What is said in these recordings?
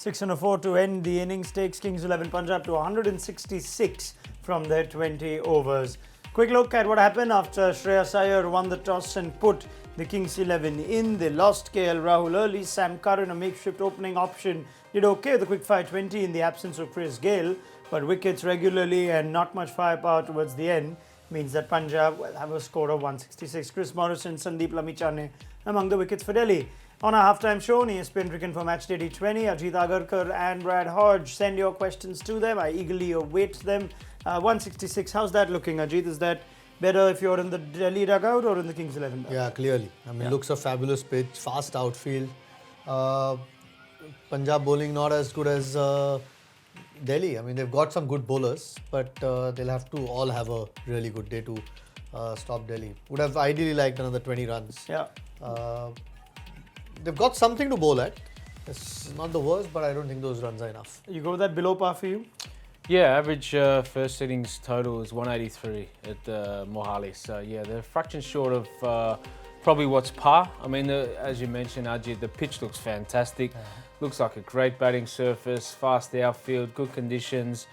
6 and a 4 to end the innings takes Kings 11 Punjab to 166 from their 20 overs. Quick look at what happened after Shreyas Iyer won the toss and put the Kings 11 in. They lost KL Rahul early. Sam Curran, a makeshift opening option, did okay with the quick fire 20 in the absence of Chris Gayle, but wickets regularly and not much firepower towards the end means that Punjab will have a score of 166. Chris Morrison, Sandeep Lamichhane among the wickets for Delhi. On our halftime show on ESPN Cricinfo Matchday T20, Ajit Agarkar and Brad Hodge. Send your questions to them. I eagerly await them. 166, how's that looking, Ajit? Is that better if you're in the Delhi dugout or in the Kings 11 dugout? Yeah, clearly. I mean, looks a fabulous pitch, fast outfield. Punjab bowling not as good as Delhi. I mean, they've got some good bowlers, but they'll have to all have a really good day to stop Delhi. Would have ideally liked another 20 runs. Yeah. They've got something to bowl at. It's not the worst, but I don't think those runs are enough. You go with that below par for you? Yeah, average first innings total is 183 at Mohali. So yeah, they're a fraction short of probably what's par. I mean, as you mentioned, Ajit, the pitch looks fantastic. Looks like a great batting surface, fast outfield, good conditions.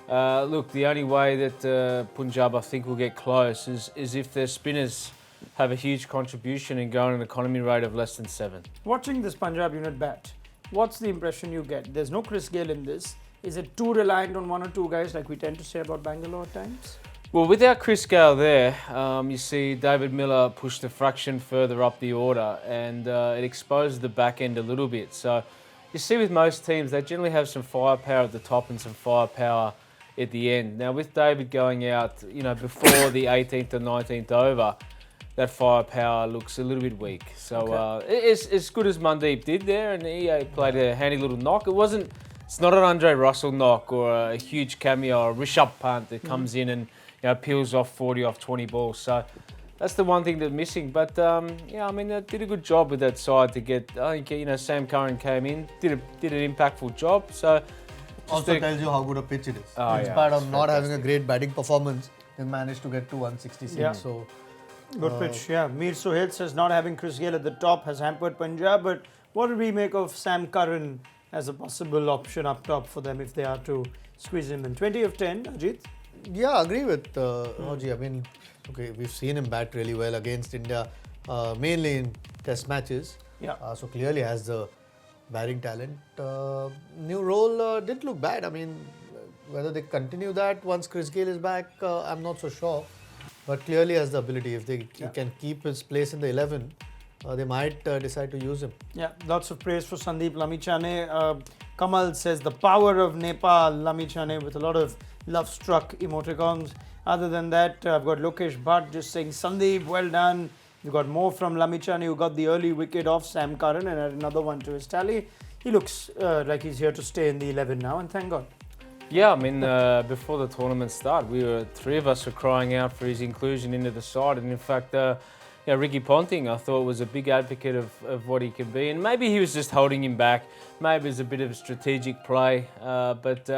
Look, the only way that Punjab, I think, will get close is if their spinners have a huge contribution and go on an economy rate of less than 7. Watching this Punjab unit bat, what's the impression you get? There's no Chris Gayle in this. Is it too reliant on one or two guys like we tend to say about Bangalore at times? Well, without Chris Gayle there, you see David Miller push the fraction further up the order and it exposes the back end a little bit. So you see with most teams, they generally have some firepower at the top and some firepower at the end. Now with David going out, before the 18th or 19th over, that firepower looks a little bit weak. So it's as good as Mandeep did there, and he played a handy little knock. It's not an Andre Russell knock or a huge cameo or a Rishabh Pant that comes in and peels off 40 off 20 balls. So that's the one thing that's missing. But I mean, they did a good job with that side to get. I think Sam Curran came in, did an impactful job. So Also tells you how good a pitch it is. Oh, in spite of not having a great batting performance, they managed to get to 166. Yeah. So. Good pitch, yeah. Mir Sohail says not having Chris Gayle at the top has hampered Punjab, but what did we make of Sam Curran as a possible option up top for them if they are to squeeze him in? 20 of 10, Ajit? Yeah, I agree with Haji. I mean, we've seen him bat really well against India, mainly in test matches. Yeah. So clearly has the batting talent. New role didn't look bad. I mean, whether they continue that once Chris Gayle is back, I'm not so sure. But clearly has the ability. If they can keep his place in the 11, they might decide to use him. Yeah, lots of praise for Sandeep Lamichhane. Kamal says the power of Nepal, Lamichhane, with a lot of love-struck emoticons. Other than that, I've got Lokesh Bhatt just saying, Sandeep, well done. We've got more from Lamichhane, who got the early wicket off Sam Curran and had another one to his tally. He looks like he's here to stay in the 11 now, and thank God. Yeah, I mean, before the tournament started, three of us were crying out for his inclusion into the side. And in fact, Ricky Ponting, I thought, was a big advocate of what he can be. And maybe he was just holding him back. Maybe it was a bit of strategic play. But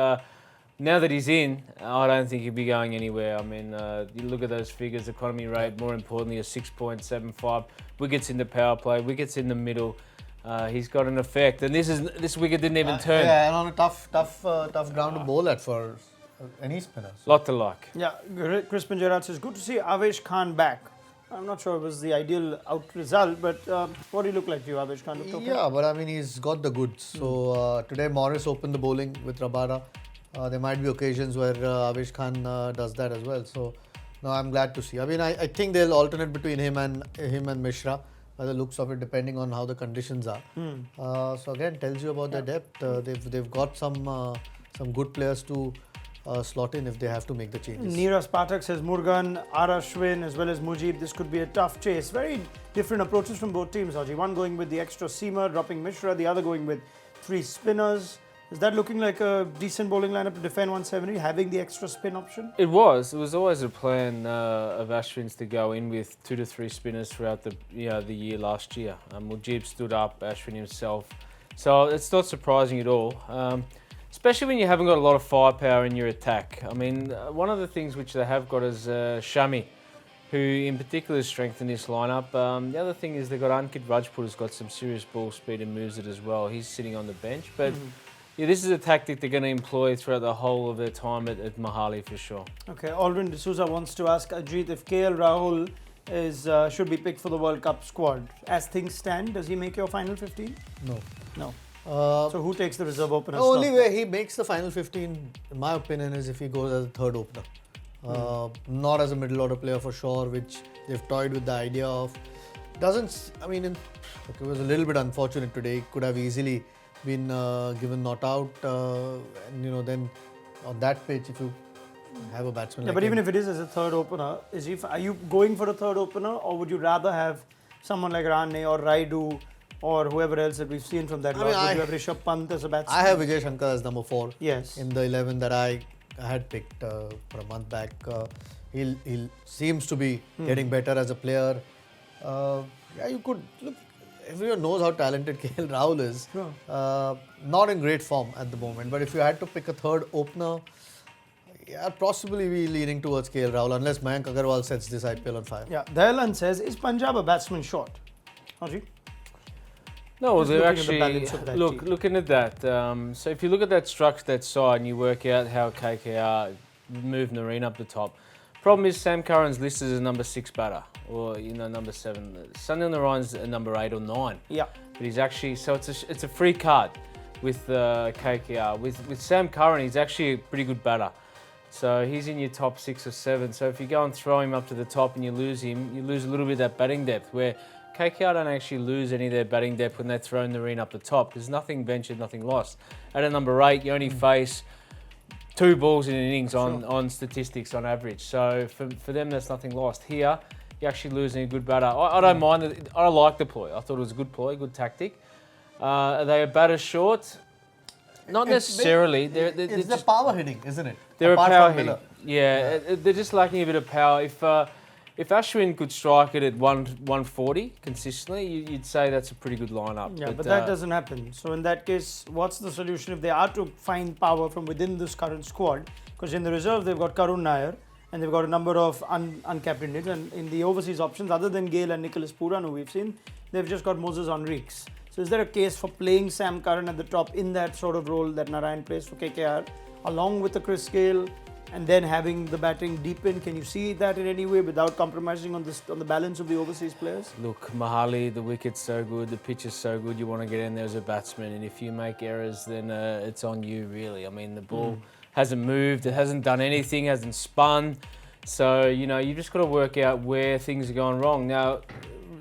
now that he's in, I don't think he'll be going anywhere. I mean, you look at those figures, economy rate, more importantly, a 6.75. Wickets in the power play, wickets in the middle. He's got an effect, and this wicket didn't even turn. Yeah, and on a tough ground to bowl at for any spinner. So. Lot to like. Yeah, Crispin Gerard says, good to see Avesh Khan back. I'm not sure it was the ideal out result, but what do you look like to you, Avesh Khan? Looked okay? Yeah, but I mean, he's got the goods. So today Morris opened the bowling with Rabada. There might be occasions where Avesh Khan does that as well. So no, I'm glad to see. I mean, I think they'll alternate between him and Mishra. By the looks of it, depending on how the conditions are. So again, tells you about their depth. They've got some good players to slot in if they have to make the changes. Neeraj Pathak says Murugan, Ashwin as well as Mujib. This could be a tough chase. Very different approaches from both teams, Haji. One going with the extra seamer, dropping Mishra. The other going with 3 spinners. Is that looking like a decent bowling lineup to defend 170, having the extra spin option? It was always a plan of Ashwin's to go in with 2 to 3 spinners throughout the year last year. Mujib stood up, Ashwin himself. So it's not surprising at all, especially when you haven't got a lot of firepower in your attack. I mean, one of the things which they have got is Shami, who in particular strengthened this lineup. The other thing is they've got Ankit Rajput, who's got some serious ball speed and moves it as well. He's sitting on the bench, but Yeah, this is a tactic they're going to employ throughout the whole of their time at Mohali for sure. Okay, Aldrin D'Souza wants to ask Ajit if KL Rahul should be picked for the World Cup squad. As things stand, does he make your final 15? No. No. Uh, So who takes the reserve opener The only slot? way he makes the final 15, in my opinion, is if he goes as a third opener. Not as a middle order player for sure, which they've toyed with the idea of. It was a little bit unfortunate today. He could have easily been given not out. And then on that pitch, if you have a batsman Yeah, like but even him, if it is as a third opener, are you going for a third opener, or would you rather have someone like Rane or Raidu or whoever else that we've seen from that lot? Would you have Rishabh Pant as a batsman? I have Vijay Shankar as number 4. Yes. In the 11 that I had picked for a month back. He seems to be getting better as a player. You could look. Everyone knows how talented KL Rahul is. Sure. Not in great form at the moment. But if you had to pick a third opener, I'd possibly be leaning towards KL Rahul unless Mayank Agarwal sets this IPL on fire. Yeah, Dayalan says, is Punjab a batsman short? Ajit? No, well, Just they're looking at the actually balance of that team. looking at that. So if you look at that structure, that side, and you work out how KKR moved Nareen up the top. Problem is Sam Curran's listed as a number 6 batter, or number 7. Sunil Narayan's a number 8 or 9. Yeah. But he's actually it's a free card with KKR. With Sam Curran, he's actually a pretty good batter. So he's in your top 6 or 7. So if you go and throw him up to the top and you lose him, you lose a little bit of that batting depth. Where KKR don't actually lose any of their batting depth when they throw Nareen up the top. There's nothing ventured, nothing lost. At a number 8, you only face 2 balls in an innings on statistics on average. So for them, that's nothing lost. Here, you're actually losing a good batter. I don't mind it. I like the ploy. I thought it was a good ploy, good tactic. Are they a batter short? Not necessarily. It's the power hitting, isn't it? They're Apart a power from hitting. Miller. Yeah, they're just lacking a bit of power. If Ashwin could strike it at 140 consistently, you'd say that's a pretty good lineup. Yeah, but that doesn't happen. So in that case, what's the solution if they are to find power from within this current squad? Because in the reserve, they've got Karun Nair and they've got a number of uncapped Indians. And in the overseas options, other than Gale and Nicholas Pooran, who we've seen, they've just got Moses Enriques. So is there a case for playing Sam Curran at the top in that sort of role that Narayan plays for KKR, along with the Chris Gale, and then having the batting deepen? Can you see that in any way without compromising on the balance of the overseas players? Look, Mohali, the wicket's so good, the pitch is so good, you want to get in there as a batsman, and if you make errors, then it's on you, really. I mean, the ball hasn't moved, it hasn't done anything, hasn't spun. So, you've just got to work out where things are going wrong. Now,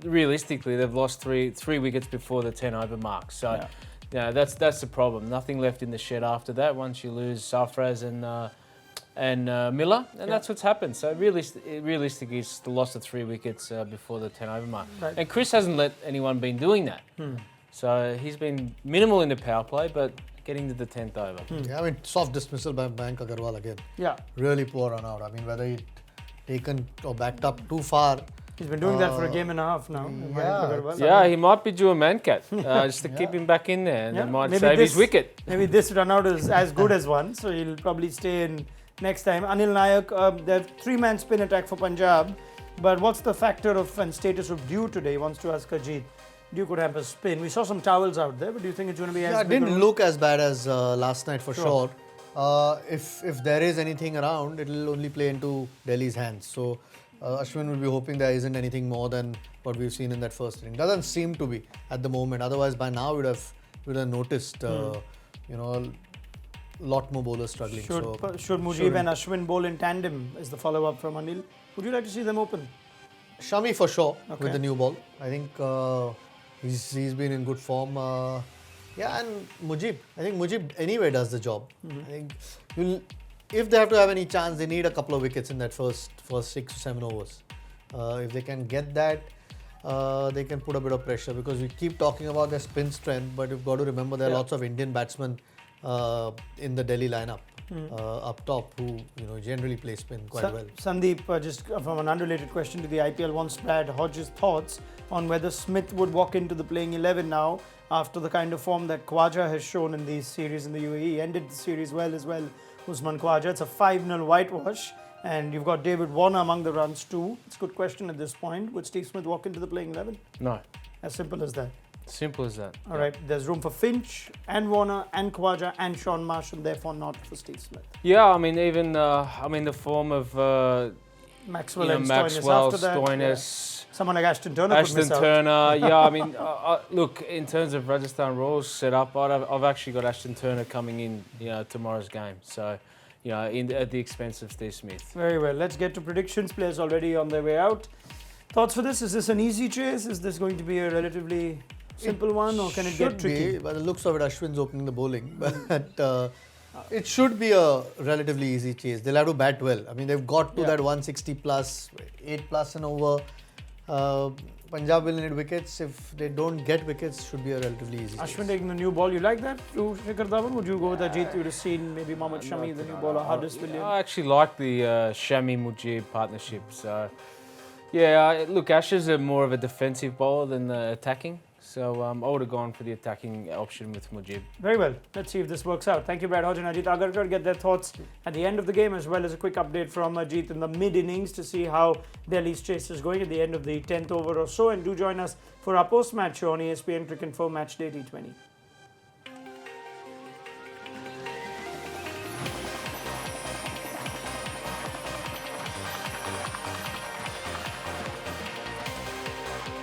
realistically, they've lost three wickets before the 10 over mark. So, that's the problem. Nothing left in the shed after that once you lose Safraz and Miller, and that's what's happened. So realistically, it's the loss of 3 wickets before the 10 over mark. Right. And Chris hasn't let anyone been doing that. So he's been minimal in the power play, but getting to the 10th over. Yeah, soft dismissal by Mayank Agarwal again. Yeah. Really poor run out. Whether he taken or backed up too far. He's been doing that for a game and a half now. Yeah, he might be due a man cat just to keep him back in there, and it might save his wicket. Maybe this run out is as good as one, so he'll probably stay in next time. Anil Nayak, they have 3-man spin attack for Punjab, but what's the factor of and status of Dew today? He wants to ask Ajit. Dew could have a spin. We saw some towels out there, but do you think it's going to be as it big? didn't look as bad as last night for sure. If there is anything around, it will only play into Delhi's hands. So Ashwin will be hoping there isn't anything more than what we've seen in that first inning. Doesn't seem to be at the moment. Otherwise, by now we would have noticed. Lot more bowlers struggling. Should Mujib and Ashwin bowl in tandem is the follow-up from Anil. Would you like to see them open? Shami for sure with the new ball. I think he's been in good form. And Mujib. I think Mujib anyway does the job. I think if they have to have any chance, they need a couple of wickets in that first 6 to 7 overs. If they can get that, they can put a bit of pressure, because we keep talking about their spin strength, but you've got to remember there are lots of Indian batsmen in the Delhi lineup up top who generally play spin quite well. Sandeep, just from an unrelated question to the IPL, wants Brad Hodges' thoughts on whether Smith would walk into the playing 11 now after the kind of form that Khwaja has shown in these series in the UAE. He ended the series well as well, Usman Khwaja. It's a 5-0 whitewash, and you've got David Warner among the runs too. It's a good question at this point. Would Steve Smith walk into the playing 11? No. As simple as that. Simple as that. All right, there's room for Finch and Warner and Khawaja and Sean Marsh, and therefore not for Steve Smith. Yeah, I mean, even the form of Maxwell you know, and Maxwell, Stoinis after that. Stoinis, Someone like Ashton Turner could Ashton miss out. Turner. Yeah, I mean, look, in terms of Rajasthan Royals setup, I've actually got Ashton Turner coming in, you know, tomorrow's game. So, you know, at the expense of Steve Smith. Very well. Let's get to predictions. Players already on their way out. Thoughts for this? Is this an easy chase? Is this going to be a relatively simple one, or can it get tricky? Be, by the looks of it, Ashwin's opening the bowling, but it should be a relatively easy chase. They'll have to bat well. I mean, they've got to that 160 plus, 8 plus and over. Punjab will need wickets. If they don't get wickets, should be a relatively easy chase. Ashwin taking the new ball. You like that to Shikhar Dhawan? Would you go with Ajit? You would have seen maybe Mohammad Shami, the new bowler, Hardis Williams. I actually like the Shami Mujib partnership. So, yeah, look, Ash is more of a defensive bowler than attacking. So I would have gone for the attacking option with Mujib. Very well. Let's see if this works out. Thank you, Brad Hodge and Ajit Agarkar. Get their thoughts at the end of the game, as well as a quick update from Ajit in the mid-innings to see how Delhi's chase is going at the end of the 10th over or so. And do join us for our post-match show on ESPN Cricinfo Match Day T20.